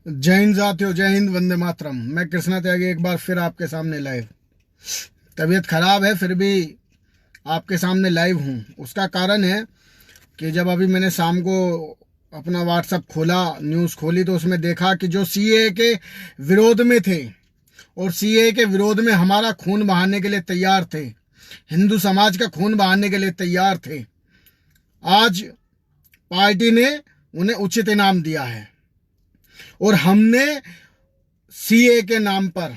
जय हिंद साथियों, जय हिंद, वंदे मातरम। मैं कृष्णा त्यागी एक बार फिर आपके सामने लाइव। तबीयत खराब है फिर भी आपके सामने लाइव हूँ। उसका कारण है कि जब अभी मैंने शाम को अपना व्हाट्सएप खोला, न्यूज़ खोली, तो उसमें देखा कि जो सीए के विरोध में थे और सीए के विरोध में हमारा खून बहाने के लिए तैयार थे, हिंदू समाज का खून बहाने के लिए तैयार थे, आज पार्टी ने उन्हें उचित इनाम दिया है। और हमने सीए के नाम पर,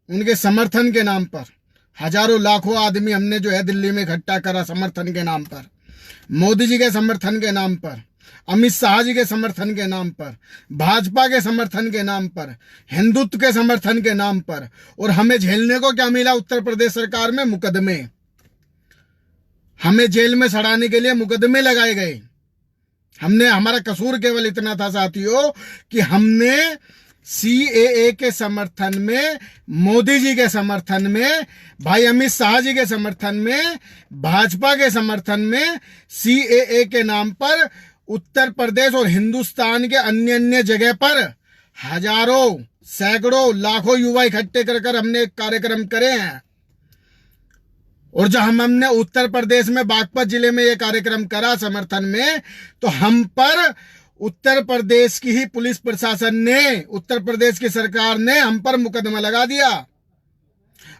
उनके समर्थन के नाम पर हजारों लाखों आदमी हमने जो है दिल्ली में इकट्ठा करा, समर्थन के नाम पर, मोदी जी के समर्थन के नाम पर, अमित शाह जी के समर्थन के नाम पर, भाजपा के समर्थन के नाम पर, हिंदुत्व के समर्थन के नाम पर। और हमें झेलने को क्या मिला? उत्तर प्रदेश सरकार में मुकदमे, हमें जेल में सड़ाने के लिए मुकदमे लगाए गए। हमारा कसूर केवल इतना था साथियों कि हमने सीएए के समर्थन में, मोदी जी के समर्थन में, भाई अमित शाह जी के समर्थन में, भाजपा के समर्थन में, सीएए के नाम पर उत्तर प्रदेश और हिंदुस्तान के अन्य अन्य जगह पर हजारों, सैकड़ों, लाखों युवा इकट्ठे कर हमने कार्यक्रम करे हैं। और जब हमने उत्तर प्रदेश में बागपत जिले में ये कार्यक्रम करा समर्थन में, तो हम पर उत्तर प्रदेश की ही पुलिस प्रशासन ने, उत्तर प्रदेश की सरकार ने हम पर मुकदमा लगा दिया।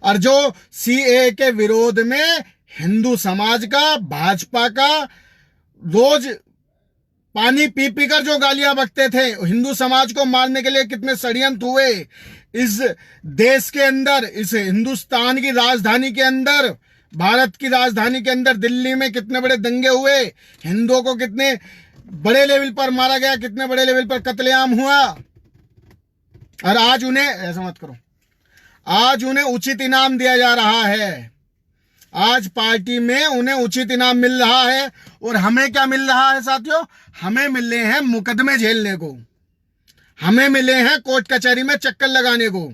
और जो सीए के विरोध में हिंदू समाज का, भाजपा का रोज पानी पी पी कर जो गालियां बकते थे, हिंदू समाज को मारने के लिए कितने षड्यंत्र हुए इस देश के अंदर, इस हिंदुस्तान की राजधानी के अंदर, भारत की राजधानी के अंदर दिल्ली में कितने बड़े दंगे हुए, हिंदुओं को कितने बड़े लेवल पर मारा गया, कितने बड़े लेवल पर कत्लेआम हुआ। और आज उन्हें, ऐसा मत करो, आज उन्हें उचित इनाम दिया जा रहा है। आज पार्टी में उन्हें उचित इनाम मिल रहा है। और हमें क्या मिल रहा है साथियों? हमें मिले हैं मुकदमे झेलने को, हमें मिले हैं कोर्ट कचहरी में चक्कर लगाने को।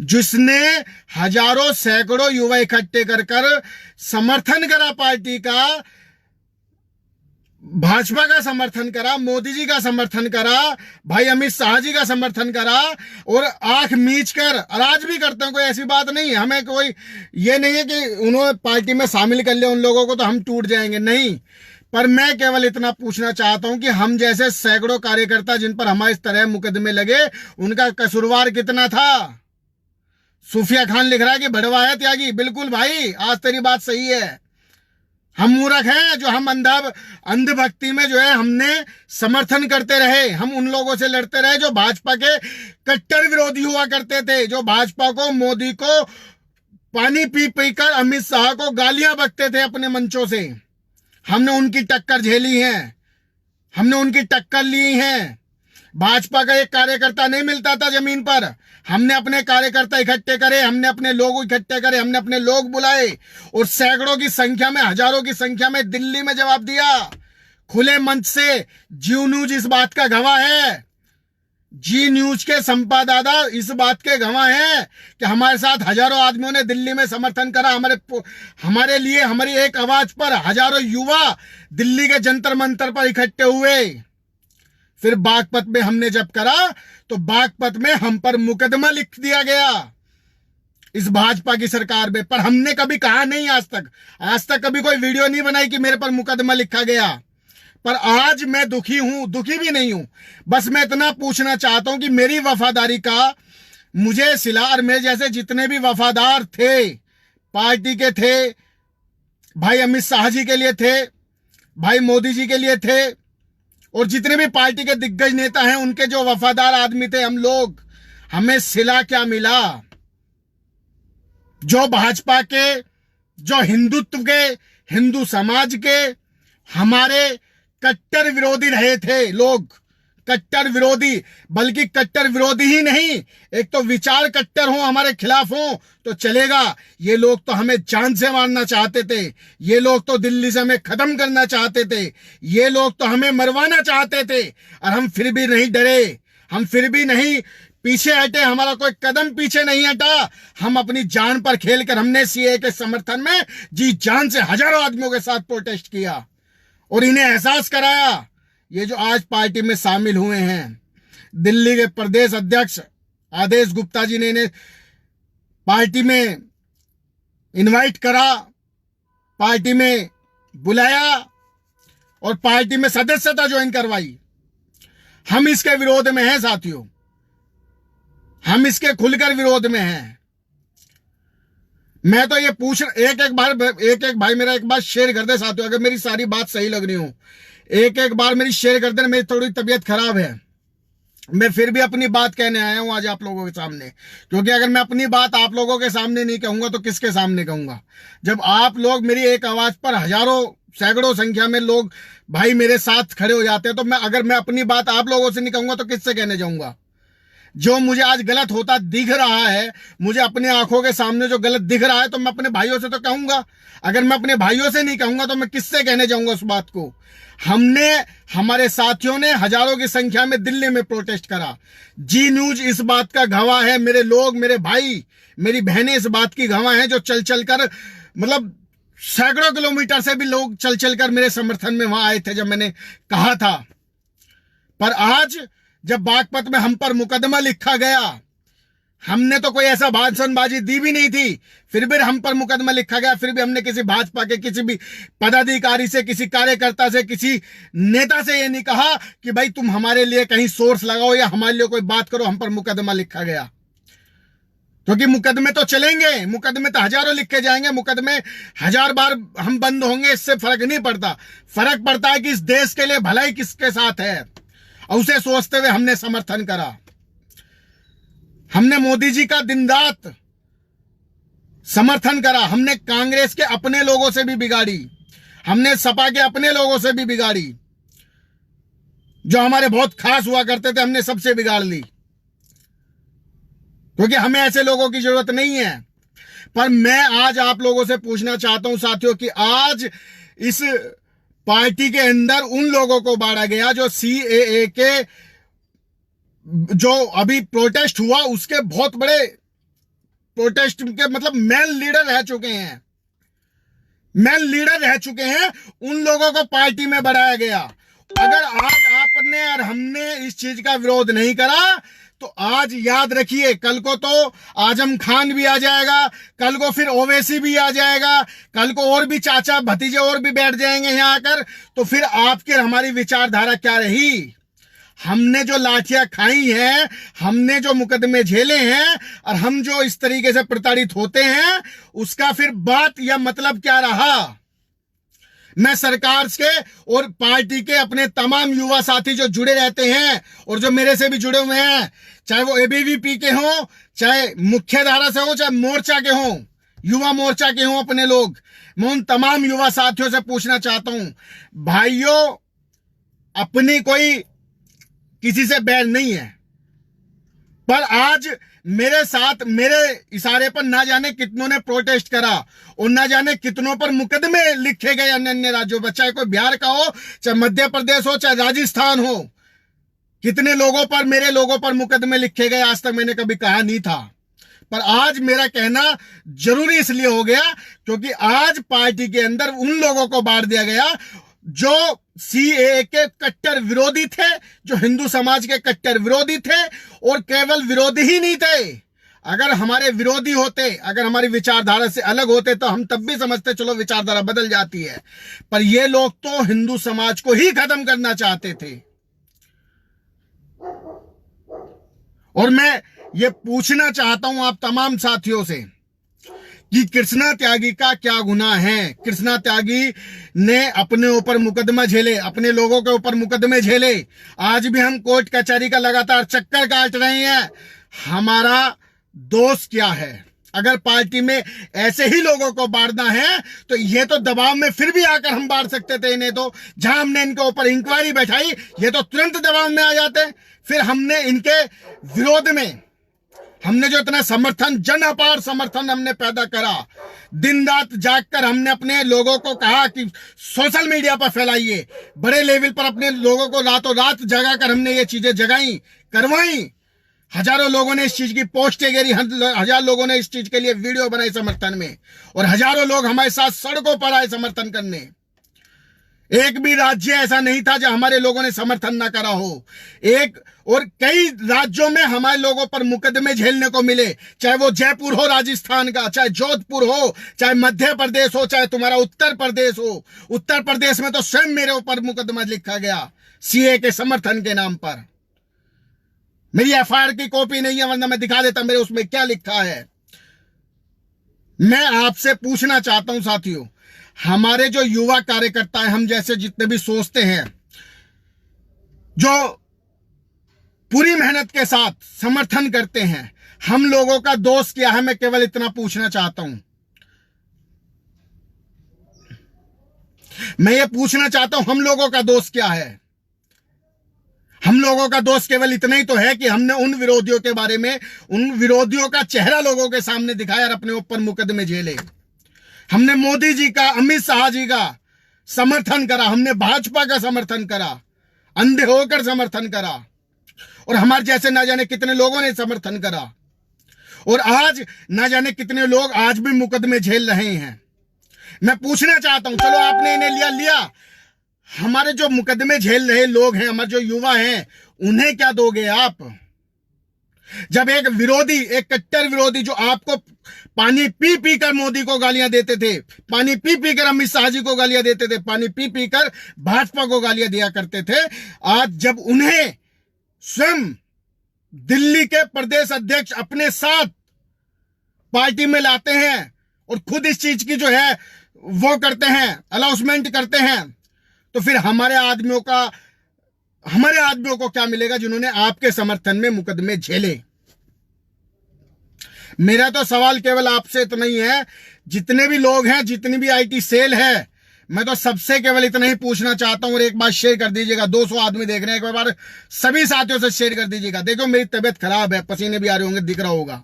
जिसने हजारों, सैकड़ों युवा इकट्ठे कर समर्थन करा पार्टी का, भाजपा का समर्थन करा, मोदी जी का समर्थन करा, भाई अमित शाह जी का समर्थन करा, और आंख मीच कर, और आज भी करते हैं, कोई ऐसी बात नहीं है, हमें कोई ये नहीं है कि उन्होंने पार्टी में शामिल कर लिया उन लोगों को तो हम टूट जाएंगे, नहीं। पर मैं केवल इतना पूछना चाहता हूं कि हम जैसे सैकड़ों कार्यकर्ता जिन पर हमारे इस तरह मुकदमे लगे, उनका कसूरवार कितना था? सूफिया खान लिख रहा है कि भड़वा है त्यागी। बिल्कुल भाई, आज तेरी बात सही है। हम मूर्ख हैं जो हम अंधभक्ति में जो है हमने समर्थन करते रहे, हम उन लोगों से लड़ते रहे जो भाजपा के कट्टर विरोधी हुआ करते थे, जो भाजपा को, मोदी को पानी पी पी कर, अमित शाह को गालियां बकते थे अपने मंचों से। हमने उनकी टक्कर झेली है, हमने उनकी टक्कर ली है। भाजपा का एक कार्यकर्ता नहीं मिलता था जमीन पर, हमने अपने कार्यकर्ता इकट्ठे करे, हमने अपने लोग इकट्ठे करे, हमने अपने लोग बुलाए और सैकड़ों की संख्या में, हजारों की संख्या में दिल्ली में जवाब दिया खुले मंच से। जी न्यूज इस बात का गवाह है, जी न्यूज के संपाददाता इस बात के गवाह हैं कि हमारे साथ हजारों आदमियों ने दिल्ली में समर्थन करा, हमारे लिए, हमारी एक आवाज पर हजारों युवा दिल्ली के जंतर मंतर पर इकट्ठे हुए। फिर बागपत में हमने जब करा तो बागपत में हम पर मुकदमा लिख दिया गया इस भाजपा की सरकार में। पर हमने कभी कहा नहीं, आज तक कभी कोई वीडियो नहीं बनाई कि मेरे पर मुकदमा लिखा गया। पर आज मैं दुखी हूं, दुखी भी नहीं हूं, बस मैं इतना पूछना चाहता हूं कि मेरी वफादारी का मुझे सिला, और मेरे जैसे जितने भी वफादार थे, पार्टी के थे, भाई अमित शाह जी के लिए थे, भाई मोदी जी के लिए थे, और जितने भी पार्टी के दिग्गज नेता हैं उनके जो वफादार आदमी थे हम लोग, हमें सिला क्या मिला? जो भाजपा के, जो हिंदुत्व के, हिंदू समाज के हमारे कट्टर विरोधी रहे थे लोग, कट्टर विरोधी, बल्कि कट्टर विरोधी ही नहीं, एक तो विचार कट्टर हो, हमारे खिलाफ हो तो चलेगा। ये लोग तो हमें जान से मारना चाहते थे, ये लोग तो दिल्ली से हमें खत्म करना चाहते थे, ये लोग तो हमें मरवाना चाहते थे, और हम फिर भी नहीं डरे, हम फिर भी नहीं पीछे हटे, हमारा कोई कदम पीछे नहीं हटा। हम अपनी जान पर खेलकर हमने सीए के समर्थन में जी जान से हजारों आदमियों के साथ प्रोटेस्ट किया और इन्हें एहसास कराया ये जो आज पार्टी में शामिल हुए हैं, दिल्ली के प्रदेश अध्यक्ष आदेश गुप्ता जी ने इन्हें पार्टी में इनवाइट करा, पार्टी में बुलाया और पार्टी में सदस्यता ज्वाइन करवाई। हम इसके विरोध में हैं साथियों, हम इसके खुलकर विरोध में हैं। मैं तो ये पूछ एक एक भाई मेरा एक बात शेयर कर दे साथियों, अगर मेरी सारी बात सही लग रही हो एक बार मेरी शेयर कर देना। मेरी थोड़ी तबीयत खराब है, मैं फिर भी अपनी बात कहने आया हूं आज आप लोगों के सामने, क्योंकि अगर मैं अपनी बात आप लोगों के सामने नहीं कहूंगा तो किसके सामने कहूंगा। जब आप लोग मेरी एक आवाज पर हजारों सैकड़ों संख्या में लोग भाई मेरे साथ खड़े हो जाते हैं, तो अगर मैं अपनी बात आप लोगों से नहीं कहूंगा तो किससे कहने जाऊंगा। जो मुझे आज गलत होता दिख रहा है, मुझे अपने आंखों के सामने जो गलत दिख रहा है, तो मैं अपने भाइयों से तो कहूंगा। अगर मैं अपने भाइयों से नहीं कहूंगा तो मैं किससे कहने जाऊंगा उस बात को। हमारे साथियों ने हजारों की संख्या में दिल्ली में प्रोटेस्ट करा। जी न्यूज इस बात का गवाह है, मेरे लोग, मेरे भाई, मेरी बहनें इस बात की गवाह हैं, जो चल चल कर मतलब सैकड़ों किलोमीटर से भी लोग चल चल कर मेरे समर्थन में वहां आए थे जब मैंने कहा था। पर आज जब बागपत में हम पर मुकदमा लिखा गया, हमने तो कोई ऐसा भाषणबाजी दी भी नहीं थी, फिर भी हम पर मुकदमा लिखा गया, फिर भी हमने किसी भाजपा के किसी भी पदाधिकारी से, किसी कार्यकर्ता से, किसी नेता से ये नहीं कहा कि भाई तुम हमारे लिए कहीं सोर्स लगाओ या हमारे लिए कोई बात करो, हम पर मुकदमा लिखा गया। क्योंकि मुकदमे तो चलेंगे, मुकदमे तो हजारों लिखे जाएंगे, मुकदमे 1000 बार हम बंद होंगे, इससे फर्क नहीं पड़ता। फर्क पड़ता है कि इस देश के लिए भलाई किसके साथ है, और उसे सोचते हुए हमने समर्थन करा। हमने मोदी जी का दिन रात समर्थन करा। हमने कांग्रेस के अपने लोगों से भी बिगाड़ी, हमने सपा के अपने लोगों से भी बिगाड़ी, जो हमारे बहुत खास हुआ करते थे, हमने सबसे बिगाड़ ली, क्योंकि हमें ऐसे लोगों की जरूरत नहीं है। पर मैं आज आप लोगों से पूछना चाहता हूं साथियों कि आज इस पार्टी के अंदर उन लोगों को बांटा गया जो CAA के जो अभी प्रोटेस्ट हुआ उसके बहुत बड़े प्रोटेस्ट के मतलब मेन लीडर रह चुके हैं, मेन लीडर रह चुके हैं, उन लोगों को पार्टी में बढ़ाया गया। अगर आज आपने और हमने इस चीज का विरोध नहीं करा तो आज याद रखिए, कल को तो आजम खान भी आ जाएगा, कल को फिर ओवैसी भी आ जाएगा, कल को और भी चाचा भतीजे और भी बैठ जाएंगे यहां आकर, तो फिर आपकी हमारी विचारधारा क्या रही। हमने जो लाठियां खाई हैं, हमने जो मुकदमे झेले हैं, और हम जो इस तरीके से प्रताड़ित होते हैं, उसका फिर बात या मतलब क्या रहा। मैं सरकार के और पार्टी के अपने तमाम युवा साथी जो जुड़े रहते हैं और जो मेरे से भी जुड़े हुए हैं, चाहे वो ABVP के हों, चाहे मुख्य धारा से हो, चाहे मोर्चा के हों, युवा मोर्चा के हों अपने लोग, मैं उन तमाम युवा साथियों से पूछना चाहता हूं, भाइयों, अपनी कोई किसी से बैर नहीं है, पर आज मेरे साथ मेरे इशारे पर ना जाने कितनों ने प्रोटेस्ट करा और ना जाने कितनों पर मुकदमे लिखे गए अन्य अन्य राज्यों पर, चाहे कोई बिहार का हो, चाहे मध्य प्रदेश हो, चाहे राजस्थान हो, कितने लोगों पर, मेरे लोगों पर मुकदमे लिखे गए, आज तक मैंने कभी कहा नहीं था। पर आज मेरा कहना जरूरी इसलिए हो गया क्योंकि आज पार्टी के अंदर उन लोगों को बांट दिया गया जो CAA के कट्टर विरोधी थे, जो हिंदू समाज के कट्टर विरोधी थे, और केवल विरोधी ही नहीं थे, अगर हमारे विरोधी होते, अगर हमारी विचारधारा से अलग होते तो हम तब भी समझते चलो विचारधारा बदल जाती है, पर ये लोग तो हिंदू समाज को ही खत्म करना चाहते थे। और मैं ये पूछना चाहता हूं आप तमाम साथियों से कि कृष्णा त्यागी का क्या गुनाह है। कृष्णा त्यागी ने अपने ऊपर मुकदमा झेले, अपने लोगों के ऊपर मुकदमे झेले, आज भी हम कोर्ट कचहरी का लगातार चक्कर काट रहे हैं। हमारा दोष क्या है? अगर पार्टी में ऐसे ही लोगों को बांटना है तो ये तो दबाव में फिर भी आकर हम बांट सकते थे इन्हें, तो जहां हमने इनके ऊपर इंक्वायरी बैठाई ये तो तुरंत दबाव में आ जाते। फिर हमने इनके विरोध में हमने जो इतना समर्थन, जन अपार समर्थन हमने पैदा करा, दिन रात जागकर हमने अपने लोगों को कहा कि सोशल मीडिया पर फैलाइए, बड़े लेवल पर अपने लोगों को रातों रात जगाकर हमने ये चीजें जगाई, करवाई। हजारों लोगों ने इस चीज की पोस्टें करी, 1000 लोगों ने इस चीज के लिए वीडियो बनाई समर्थन में, और हजारों लोग हमारे साथ सड़कों पर आए समर्थन करने। एक भी राज्य ऐसा नहीं था जहां हमारे लोगों ने समर्थन ना करा हो। एक और कई राज्यों में हमारे लोगों पर मुकदमे झेलने को मिले, चाहे वो जयपुर हो राजस्थान का, चाहे जोधपुर हो, चाहे मध्य प्रदेश हो, चाहे तुम्हारा उत्तर प्रदेश हो। उत्तर प्रदेश में तो स्वयं मेरे ऊपर मुकदमा लिखा गया सीए के समर्थन के नाम पर। मेरी एफआईआर की कॉपी नहीं है, वरना मैं दिखा देता मेरे उसमें क्या लिखा है। मैं आपसे पूछना चाहता हूं साथियों, हमारे जो युवा कार्यकर्ता हैं, हम जैसे जितने भी सोचते हैं, जो पूरी मेहनत के साथ समर्थन करते हैं, हम लोगों का दोष क्या है? मैं केवल इतना पूछना चाहता हूं। मैं ये पूछना चाहता हूं, हम लोगों का दोष क्या है? हम लोगों का दोष केवल इतना ही तो है कि हमने उन विरोधियों के बारे में, उन विरोधियों का चेहरा लोगों के सामने दिखाया और अपने ऊपर मुकदमे झेले। हमने मोदी जी का, अमित शाह जी का समर्थन करा, हमने भाजपा का समर्थन करा, अंधे होकर समर्थन करा, और हमारे जैसे ना जाने कितने लोगों ने समर्थन करा, और आज ना जाने कितने लोग आज भी मुकदमे झेल रहे हैं। मैं पूछना चाहता हूं, चलो आपने इन्हें लिया, हमारे जो मुकदमे झेल रहे लोग हैं, हमारे जो युवा हैं, उन्हें क्या दोगे आप? जब एक विरोधी, एक कट्टर विरोधी जो आपको पानी पी पी कर मोदी को गालियां देते थे, पानी पी पी कर अमित शाह जी को गालियां देते थे, पानी पी पी कर भाजपा को गालियां दिया करते थे, आज जब उन्हें स्वयं दिल्ली के प्रदेश अध्यक्ष अपने साथ पार्टी में लाते हैं और खुद इस चीज की जो है वो करते हैं, अनाउंसमेंट करते हैं, तो फिर हमारे आदमियों को क्या मिलेगा जिन्होंने आपके समर्थन में मुकदमे झेले? मेरा तो सवाल केवल आपसे इतना ही है, जितने भी लोग हैं, जितनी भी आईटी सेल है, मैं तो सबसे केवल इतना ही पूछना चाहता हूं, और एक बार शेयर कर दीजिएगा। 200 आदमी देख रहे हैं, एक बार सभी साथियों से शेयर कर दीजिएगा। देखो मेरी तबीयत खराब है, पसीने भी आ रहे होंगे, दिख रहा होगा।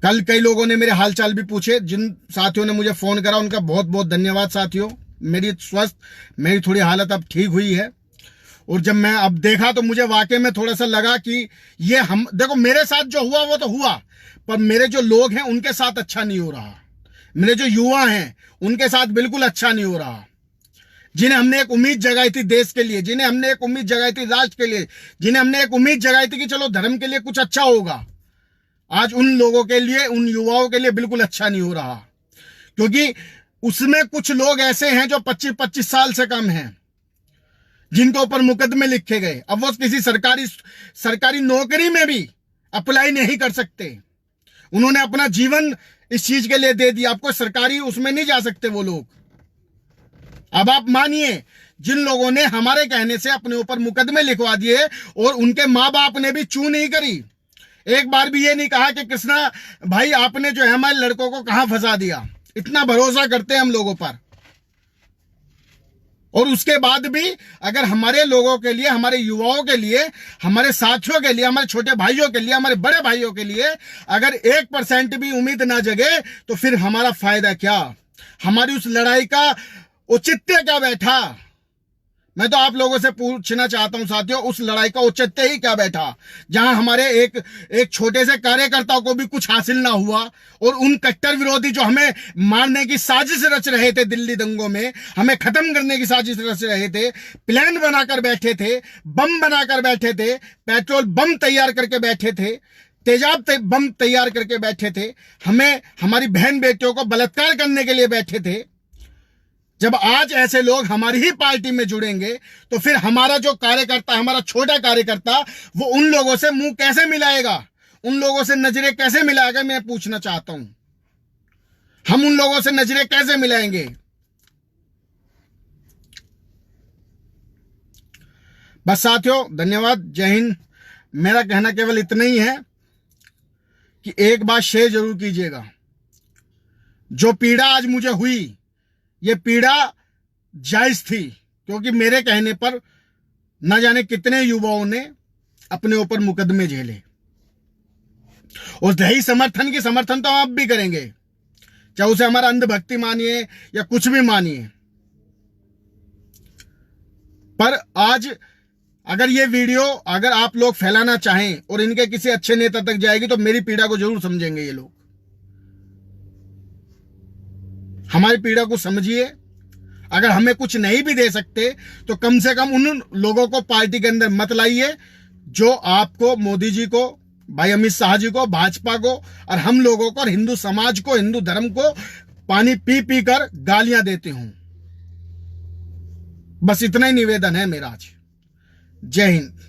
कल कई लोगों ने मेरे हालचाल भी पूछे, जिन साथियों ने मुझे फोन करा उनका बहुत बहुत धन्यवाद साथियों। मेरी थोड़ी हालत अब ठीक हुई है, और जब मैं अब देखा तो मुझे वाकई में थोड़ा सा लगा कि ये देखो मेरे साथ जो हुआ वो तो हुआ, पर मेरे जो लोग हैं उनके साथ अच्छा नहीं हो रहा। मेरे जो युवा हैं उनके साथ बिल्कुल अच्छा नहीं हो रहा। जिन्हें हमने एक उम्मीद जगाई थी देश के लिए, जिन्हें हमने एक उम्मीद जगाई थी राष्ट्र के लिए, जिन्हें हमने एक उम्मीद जगाई थी कि चलो धर्म के लिए कुछ अच्छा होगा, आज उन लोगों के लिए, उन युवाओं के लिए बिल्कुल अच्छा नहीं हो रहा। क्योंकि उसमें कुछ लोग ऐसे हैं जो 25-25 साल से कम हैं, जिनके ऊपर मुकदमे लिखे गए। अब वो किसी सरकारी नौकरी में भी अप्लाई नहीं कर सकते। उन्होंने अपना जीवन इस चीज के लिए दे दिया, आपको सरकारी उसमें नहीं जा सकते वो लोग। अब आप मानिए, जिन लोगों ने हमारे कहने से अपने ऊपर मुकदमे लिखवा दिए, और उनके माँ बाप ने भी चू नहीं करी, एक बार भी ये नहीं कहा कि कृष्णा भाई आपने जो है हमारे लड़कों को कहां फंसा दिया। इतना भरोसा करते हैं हम लोगों पर, और उसके बाद भी अगर हमारे लोगों के लिए, हमारे युवाओं के लिए, हमारे साथियों के लिए, हमारे छोटे भाइयों के लिए, हमारे बड़े भाइयों के लिए अगर 1% भी उम्मीद ना जगे, तो फिर हमारा फायदा क्या? हमारी उस लड़ाई का औचित्य क्या बैठा? मैं तो आप लोगों से पूछना चाहता हूं साथियों, उस लड़ाई का औचित्य ही क्या बैठा, जहां हमारे एक छोटे से कार्यकर्ता को भी कुछ हासिल ना हुआ, और उन कट्टर विरोधी जो हमें मारने की साजिश रच रहे थे, दिल्ली दंगों में हमें खत्म करने की साजिश रच रहे थे, प्लान बनाकर बैठे थे, बम बनाकर बैठे थे, पेट्रोल बम तैयार करके बैठे थे, तेजाब बम तैयार करके बैठे थे, हमें, हमारी बहन बेटियों को बलात्कार करने के लिए बैठे थे। जब आज ऐसे लोग हमारी ही पार्टी में जुड़ेंगे, तो फिर हमारा जो कार्यकर्ता, हमारा छोटा कार्यकर्ता, वो उन लोगों से मुंह कैसे मिलाएगा, उन लोगों से नजरें कैसे मिलाएगा? मैं पूछना चाहता हूं, हम उन लोगों से नजरें कैसे मिलाएंगे? बस साथियों, धन्यवाद, जय हिंद। मेरा कहना केवल इतना ही है कि एक बात शेयर जरूर कीजिएगा। जो पीड़ा आज मुझे हुई, ये पीड़ा जायज थी, क्योंकि मेरे कहने पर न जाने कितने युवाओं ने अपने ऊपर मुकदमे झेले। और दही समर्थन की समर्थन तो हम अब भी करेंगे, चाहे उसे हमारा अंधभक्ति मानिए या कुछ भी मानिए। पर आज अगर ये वीडियो अगर आप लोग फैलाना चाहें और इनके किसी अच्छे नेता तक जाएगी, तो मेरी पीड़ा को जरूर समझेंगे ये लोग। हमारी पीड़ा को समझिए, अगर हमें कुछ नहीं भी दे सकते तो कम से कम उन लोगों को पार्टी के अंदर मत लाइए जो आपको, मोदी जी को, भाई अमित शाह जी को, भाजपा को और हम लोगों को और हिंदू समाज को, हिंदू धर्म को पानी पी पी कर गालियां देते हूं। बस इतना ही निवेदन है मेरा आज। जय हिंद।